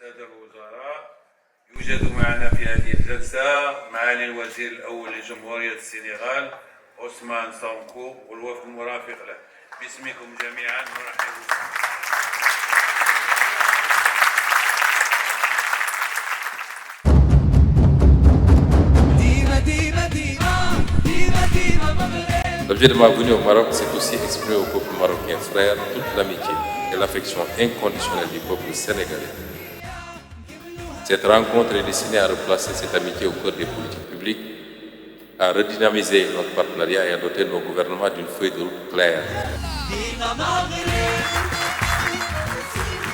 السادة الوزراء، يوجد معنا في هذه الجلسة معالي الوزير الأول لجمهورية السنغال عثمان سونكو والوفد المرافق له. باسمكم جميعا نرحب بكم. L'objet de ma venue au Maroc, c'est aussi exprimer au peuple marocain frère toute l'amitié et l'affection inconditionnelle du peuple sénégalais. Cette rencontre est destinée à replacer cette amitié au cœur des politiques publiques, à redynamiser notre partenariat et à doter nos gouvernements d'une feuille de route claire.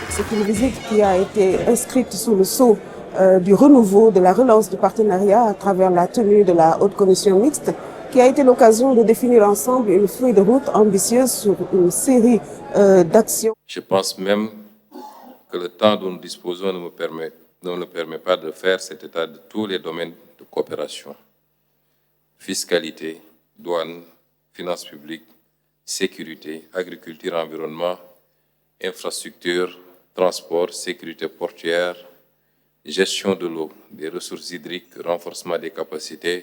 C'est une visite qui a été inscrite sous le sceau du renouveau, de la relance du partenariat à travers la tenue de la haute commission mixte, qui a été l'occasion de définir ensemble une feuille de route ambitieuse sur une série d'actions. Je pense même que le temps dont nous disposons ne me permet pas de faire cet état de tous les domaines de coopération. Fiscalité, douane, finances publiques, sécurité, agriculture, environnement, infrastructure, transport, sécurité portuaire, gestion de l'eau, des ressources hydriques, renforcement des capacités,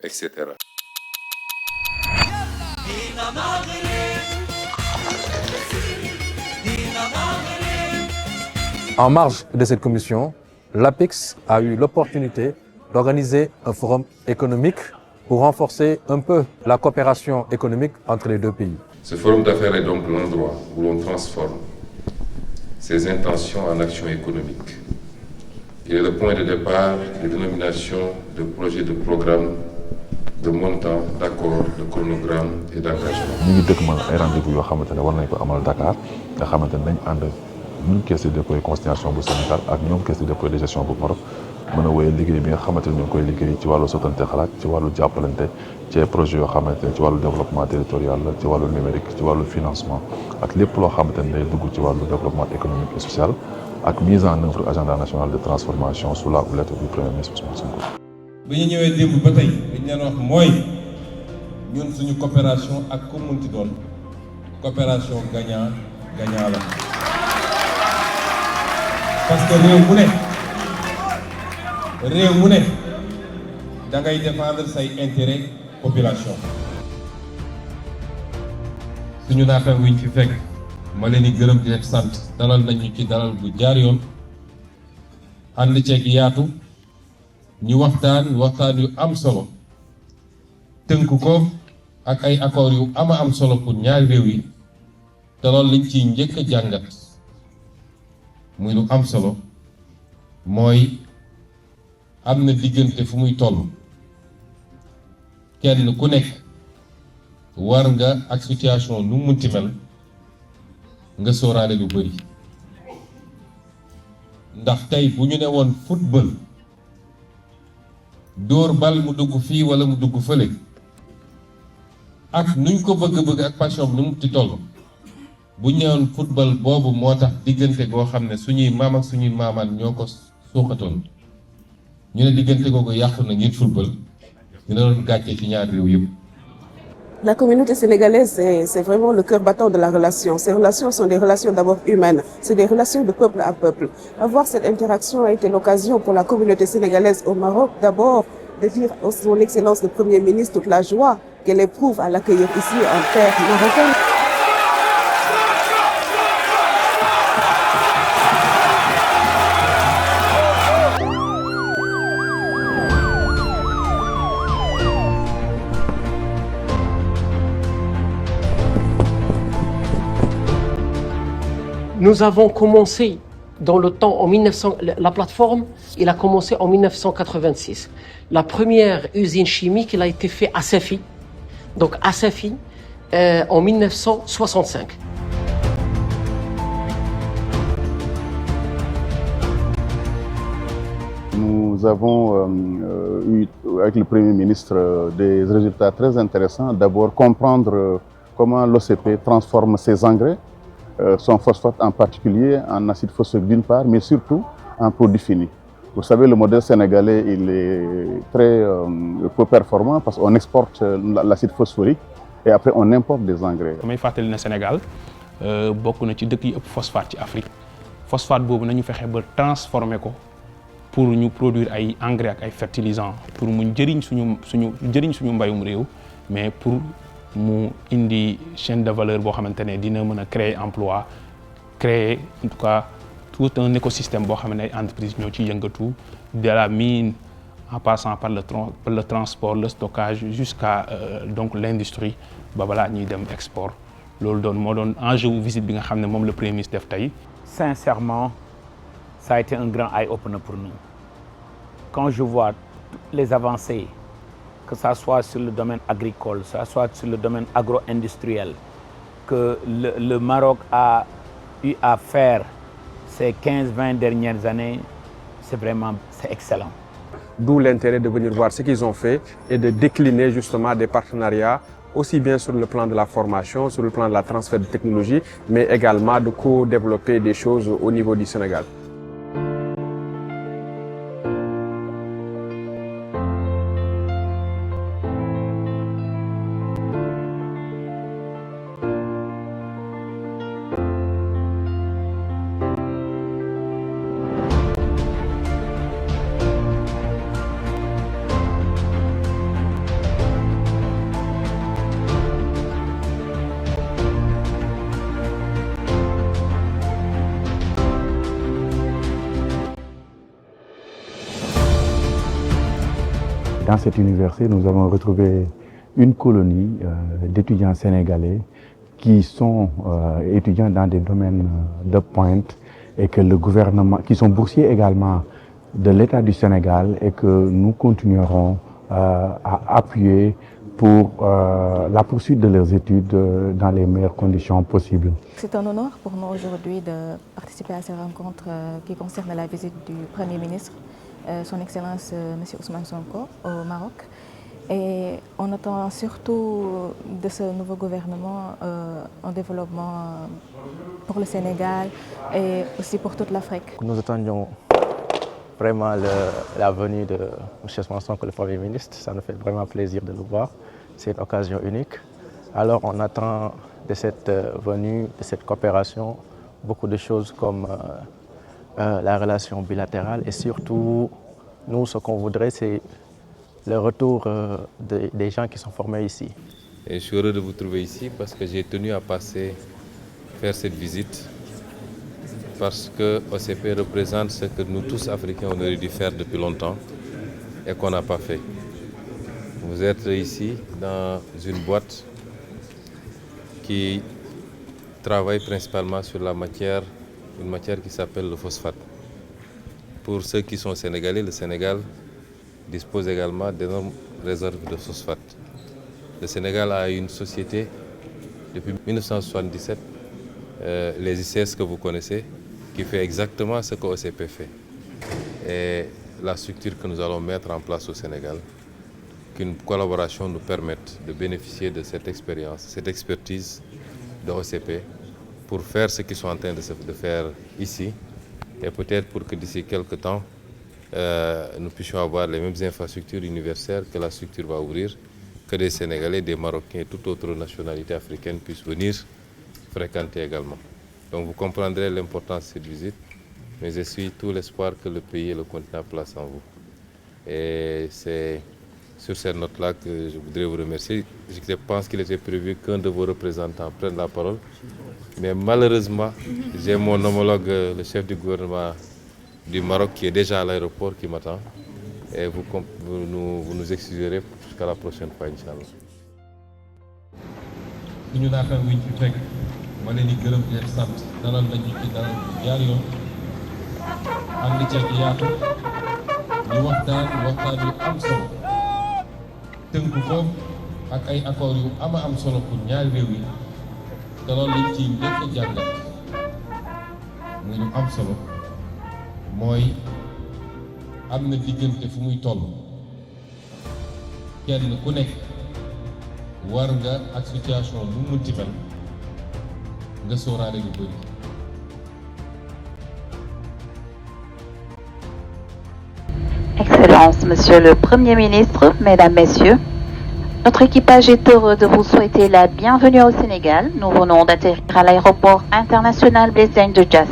etc. En marge de cette commission, l'APEX a eu l'opportunité d'organiser un forum économique pour renforcer un peu la coopération économique entre les deux pays. Ce forum d'affaires est donc l'endroit où l'on transforme ses intentions en actions économiques. Il est le point de départ des dénominations de projets de programmes, de montants, d'accords, de chronogrammes et d'engagements. Nous avons un rendez-vous qui est Dakar, ñun caisse de dépôt et consignation bu Sénégal ak ñoom caisse de dépôt et gestion bu Maroc mën a wéyal liggéey bi nga xamante ne ñu ngi koy liggéey ci wàllu sottante xalaat ci wàllu jàppalante ci projet yoo xamante ne ci wàllu développement territorial la ci wàllu numérique ci wàllu financement ak lépp loo xamante ne day dugg ci wàllu développement économique et social ak mise en œuvre agenda national de transformation sous la houlette du premier ministre Ousmane Sonko. bi ñu ñëwee démb ba tey li ñu leen wax mooy ñun suñu coopération ak ku munti doon coopération gagnant gagnant la. parce que réew mu ne da ngay défendre say intérêt population. suñu naataango yi ñu fi fekk ma leen di gërëm di leen sant dalal nañu ci dalal bu jaar yoon ànd ceeg yaatu ñu waxtaan yu am solo tënk ko ak ay accords yu am solo pour ñaari réew yi te loolu liñ ciy njëkk a jàngat. muy lu am solo mooy am na diggante fu muy toll kenn ku nekk war nga ak situation nu munti mel nga sóoraale lu bari ndax tey bu ñu ne woon football dóor bal mu dugg fii wala mu dugg fële ak nuñ ko bëgg ak passion nu mu ti toll bu ñëwoon football boobu moo tax diggante goo xam ne suñuy maam ak suñuy maamaan ñoo ko suuxatoon ñu ne diggante googu yàqu na ngir football dina doon gàcce ci ñaar réew yëpp. La communauté sénégalaise, c'est vraiment le cœur battant de la relation. Ces relations sont des relations d'abord humaines, c'est des relations de peuple à peuple. Avoir cette interaction a été l'occasion pour la communauté sénégalaise au Maroc, d'abord de dire à son Excellence le Premier ministre toute la joie qu'elle éprouve à l'accueillir ici en terre marocaine. Nous avons commencé dans le temps, la plateforme, il a commencé en 1986. La première usine chimique, elle a été faite à Safi, donc à Safi, en 1965. Nous avons eu avec le Premier ministre des résultats très intéressants. D'abord, comprendre comment l'OCP transforme ses engrais, son phosphate en particulier, en acide phosphorique d'une part, mais surtout en produits finis. Vous savez, le modèle sénégalais, il est très peu performant parce qu'on exporte l'acide phosphorique et après on importe des engrais. damay fàttali ne Sénégal bokk na ci dëkk yi ëpp phosphate ci Afrique phosphate boobu nañu fexe ba transformer ko pour ñu produire ay engrais ak ay fertilisants pour mu jëriñ suñu mbayum réew mais pour mu indi chaîne de valeur boo xamante ne dina mën a créer emploi créer en tout cas tout un écosystème boo xam ne ay entreprises ñoo ci yëngatu de la mine en passant par le transport le stockage jusqu'à donc l'industrie ba balaa ñuy dem export loolu moo doon enjeu wu visite bi nga xam ne moom le Premier ministre def tey. Sincèrement, ça a été un grand eye-opener pour nous. Quand je vois les avancées, que ça soit sur le domaine agricole, que ça soit sur le domaine agro-industriel, que le Maroc a eu à faire ces 15-20 dernières années, c'est excellent. D'où l'intérêt de venir voir ce qu'ils ont fait et de décliner justement des partenariats aussi bien sur le plan de la formation, sur le plan de la transfert de technologie, mais également de co-développer des choses au niveau du Sénégal. Dans cette université, nous avons retrouvé une colonie d'étudiants sénégalais qui sont étudiants dans des domaines de pointe et que le gouvernement, qui sont boursiers également de l'État du Sénégal et que nous continuerons à appuyer pour la poursuite de leurs études dans les meilleures conditions possibles. C'est un honneur pour nous aujourd'hui de participer à ces rencontres qui concernent la visite du Premier ministre, Son Excellence M. Ousmane Sonko au Maroc. Et on attend surtout de ce nouveau gouvernement un développement pour le Sénégal et aussi pour toute l'Afrique. Nous attendions vraiment la venue de M. Ousmane Sonko, le Premier ministre. Ça nous fait vraiment plaisir de le voir. C'est une occasion unique. Alors on attend de cette venue, de cette coopération, beaucoup de choses comme la relation bilatérale et surtout, nous, ce qu'on voudrait, c'est le retour des gens qui sont formés ici. Et je suis heureux de vous trouver ici parce que j'ai tenu à faire cette visite parce que OCP représente ce que nous tous Africains on aurait dû faire depuis longtemps et qu'on n'a pas fait. Vous êtes ici dans une boîte qui travaille principalement sur une matière qui s'appelle le phosphate. Pour ceux qui sont sénégalais, le Sénégal dispose également d'énormes réserves de phosphate. Le Sénégal a une société depuis 1977, les ICS que vous connaissez, qui fait exactement ce que OCP fait. Et la structure que nous allons mettre en place au Sénégal, qu'une collaboration nous permette de bénéficier de cette expérience, cette expertise de OCP pour faire ce qu'ils sont en train de faire ici et peut-être pour que d'ici quelques temps, nous puissions avoir les mêmes infrastructures universitaires que la structure va ouvrir, que des Sénégalais, des Marocains et toute autre nationalité africaine puissent venir fréquenter également. Donc vous comprendrez l'importance de cette visite, mais je suis tout l'espoir que le pays et le continent placent en vous. Et c'est sur cette note-là que je voudrais vous remercier. Je pense qu'il était prévu qu'un de vos représentants prenne la parole, mais malheureusement, j'ai mon homologue, le chef du gouvernement du Maroc, qui est déjà à l'aéroport, qui m'attend. Et vous nous excuserez jusqu'à la prochaine fois, Inch'Allah. ñu naataan wuñ fi fekk ma leen di gërëm di leen sant dalal nañu ci dalal bu jaar yoon ànd ceeg yaatu ñu waxtaan yu am solo tënku ko ak ay accords yu am solo pour ñaari réew yi te loolu lañ ciy njëkk a jàngat muy lu am solo mooy am na diggante fu muy toll kenn ku nekk war nga ak situation bu munti mel nga sóoraale lu bëri. Excellences, Monsieur le Premier ministre, Mesdames, Messieurs, notre équipage est heureux de vous souhaiter la bienvenue au Sénégal. Nous venons d'atterrir à l'aéroport international Blaise Diagne de Diass.